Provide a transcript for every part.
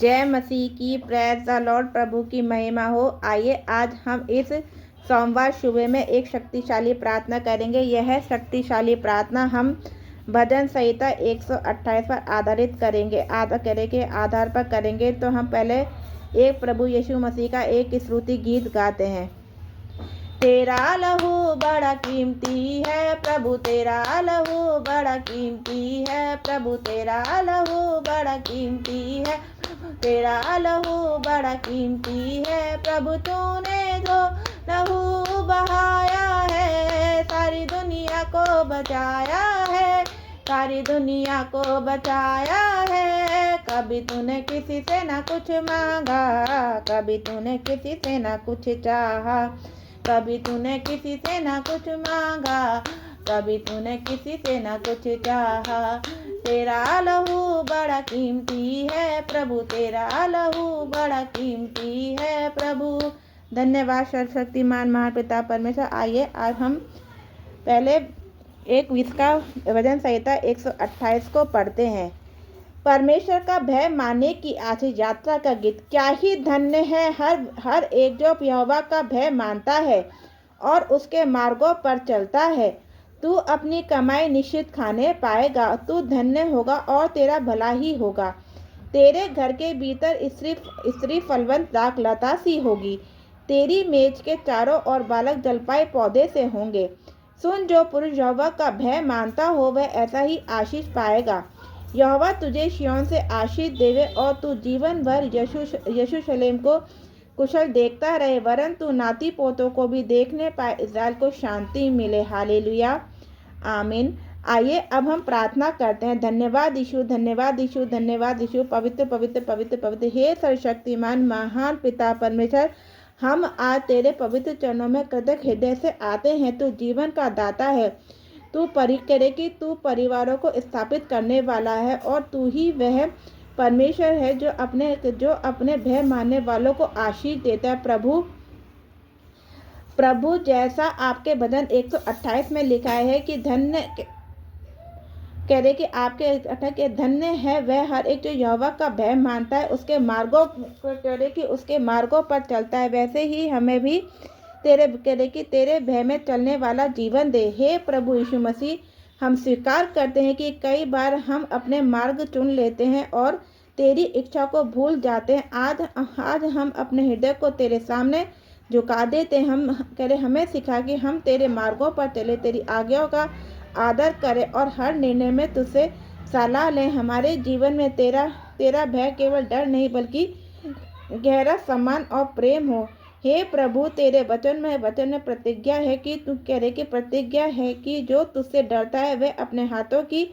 जय मसीह की, praise the Lord, प्रभु की महिमा हो। आइए आज हम इस सोमवार सुबह में एक शक्तिशाली प्रार्थना करेंगे। यह शक्तिशाली प्रार्थना हम भजन संहिता 128 पर आधारित करेंगे आधार पर करेंगे। तो हम पहले एक प्रभु यीशु मसीह का एक स्तुति गीत गाते हैं। तेरा लहू बड़ा कीमती है प्रभु, तेरा लहू बड़ा कीमती है प्रभु, तेरा लहू बड़ा कीमती है, तेरा लहू बड़ा कीमती है प्रभु। तूने जो लहू बहाया है, सारी दुनिया को बचाया है, सारी दुनिया को बचाया है। कभी तूने किसी से ना कुछ मांगा, कभी तूने किसी से ना कुछ चाहा, कभी तूने किसी से ना कुछ मांगा, कभी तूने किसी से ना कुछ चाहा। तेरा लहू बड़ा कीमती है प्रभु, तेरा लहू बड़ा कीमती है प्रभु। धन्यवाद सर्वशक्तिमान महापिता परमेश्वर। आइए आज हम पहले एक विस्का भजन संहिता 128 को पढ़ते हैं। परमेश्वर का भय मानने की आज यात्रा का गीत। क्या ही धन्य है हर एक जो यहोवा का भय मानता है और उसके मार्गों पर चलता है। तू अपनी कमाई निश्चित खाने पाएगा, तू धन्य होगा और तेरा भला ही होगा। तेरे घर के भीतर स्त्री फलवंत दाख लता सी होगी, तेरी मेज के चारों ओर बालक जलपाई पौधे से होंगे। सुन, जो पुरुष यहोवा का भय मानता हो वह ऐसा ही आशीष पाएगा। यहोवा तुझे सिय्योन से आशीष देवे और तू जीवन भर यरूशलेम को कुशल देखता रहे, वरन तू नाती पोतों को भी देखने पाए, इस्राएल को शांति मिले। हालेलुया, आमीन। आइए अब हम प्रार्थना करते हैं। धन्यवाद यीशु, धन्यवाद यीशु, धन्यवाद यीशु। पवित्र पवित्र पवित्र पवित्र हे सर्वशक्तिमान महान पिता परमेश्वर, हम आज तेरे पवित्र चरणों में कृतज्ञ हृदय से आते हैं। तू जीवन का दाता है, तू करे कि तू परिवारों को स्थापित करने वाला है और तू ही वह परमेश्वर है जो अपने भय मानने वालों को आशीष देता है। प्रभु जैसा आपके भजन 128 में लिखा है कि धन्य कि आपके धन्य है वह हर एक जो यहोवा का भय मानता है, उसके मार्गों कि उसके मार्गों पर चलता है। वैसे ही हमें भी तेरे भय में चलने वाला जीवन दे। हे प्रभु यीशु मसीह, हम स्वीकार करते हैं कि कई बार हम अपने मार्ग चुन लेते हैं और तेरी इच्छा को भूल जाते हैं। आज हम अपने हृदय को तेरे सामने झुका देते हैं। हमें सिखा कि हम तेरे मार्गों पर चले, तेरी आज्ञाओं का आदर करें और हर निर्णय में तुझसे सलाह लें। हमारे जीवन में तेरा भय केवल डर नहीं बल्कि गहरा सम्मान और प्रेम हो। हे प्रभु, तेरे वचन में प्रतिज्ञा है कि तू प्रतिज्ञा है कि जो तुझसे डरता है वह अपने हाथों की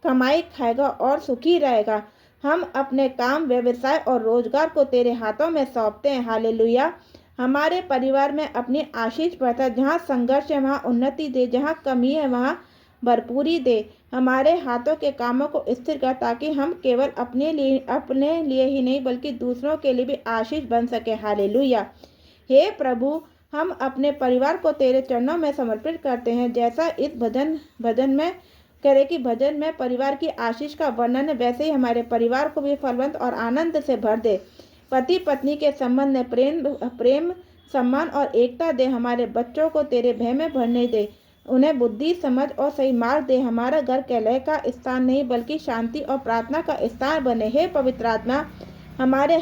कमाई खाएगा और सुखी रहेगा। हम अपने काम, व्यवसाय और रोजगार को तेरे हाथों में सौंपते हैं। हालेलुया। हमारे परिवार में अपनी आशीष बढ़ता, जहाँ संघर्ष है वहाँ उन्नति दे, जहाँ कमी है वहाँ भरपूरी दे। हमारे हाथों के कामों को स्थिर कर, ताकि हम केवल अपने लिए ही नहीं बल्कि दूसरों के लिए भी आशीष बन सके। हालेलुया। हे प्रभु, हम अपने परिवार को तेरे चरणों में समर्पित करते हैं। जैसा इस भजन में परिवार की आशीष का वर्णन है, वैसे ही हमारे परिवार को भी फलवंत और आनंद से भर दे। पति पत्नी के संबंध में प्रेम, सम्मान और एकता दे। हमारे बच्चों को तेरे भय में भरने दे, उन्हें बुद्धि, समझ और सही मार्ग दे। हमारा घर कलह का स्थान नहीं बल्कि शांति और प्रार्थना का स्थान बने। हे पवित्र आत्मा, हमारे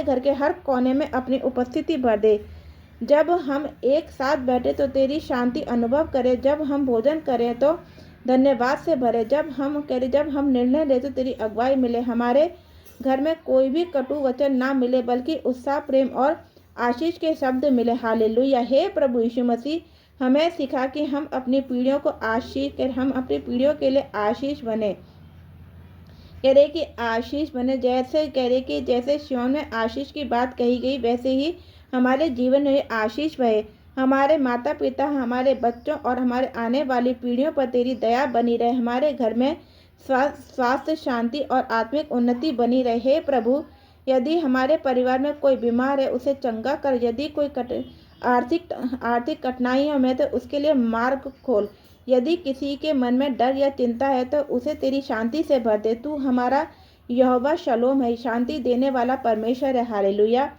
घर के हर कोने में अपनी उपस्थिति भर दे। जब हम एक साथ बैठे तो तेरी शांति अनुभव करें, जब हम भोजन करें तो धन्यवाद से भरे, जब हम निर्णय ले तो तेरी अगुवाई मिले। हमारे घर में कोई भी कटु वचन ना मिले बल्कि उत्साह, प्रेम और आशीष के शब्द मिले। हालेलुया। हे प्रभु यीशु मसीह, हमें सिखा कि हम अपनी पीढ़ियों के लिए आशीष बने। आशीष बने, जैसे सिय्योन में आशीष की बात कही गई, वैसे ही हमारे जीवन में आशीष बहे। हमारे माता पिता, हमारे बच्चों और हमारे आने वाली पीढ़ियों पर तेरी दया बनी रहे। हमारे घर में स्वास्थ्य, शांति और आत्मिक उन्नति बनी रहे। हे प्रभु, यदि हमारे परिवार में कोई बीमार है उसे चंगा कर, यदि कोई आर्थिक कठिनाइयों में तो उसके लिए मार्ग खोल। यदि किसी के मन में डर या चिंता है तो उसे तेरी शांति से भर दे। तू हमारा यहोवा शलोम है, शांति देने वाला परमेश्वर है। हालेलुया।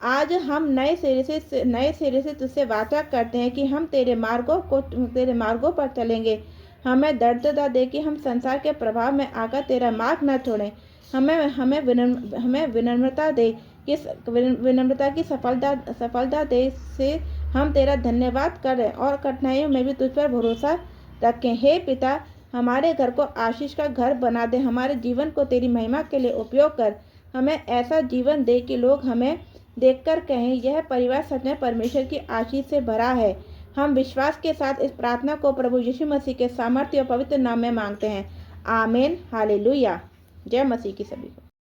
आज हम नए सिरे से तुझसे वाचा करते हैं कि हम तेरे मार्गों पर चलेंगे। हमें दृढ़ता दे कि हम संसार के प्रभाव में आकर तेरा मार्ग न छोड़ें। हमें विनम्रता दे कि विनम्रता की सफलता दे से हम तेरा धन्यवाद करें और कठिनाइयों में भी तुझ पर भरोसा रखें। हे पिता, हमारे घर को आशीष का घर बना दे। हमारे जीवन को तेरी महिमा के लिए उपयोग कर। हमें ऐसा जीवन दे कि लोग हमें देखकर कहें, यह परिवार सच में परमेश्वर की आशीष से भरा है। हम विश्वास के साथ इस प्रार्थना को प्रभु यीशु मसीह के सामर्थ्य और पवित्र नाम में मांगते हैं। आमीन। हालेलुया। जय मसीह की सभी को।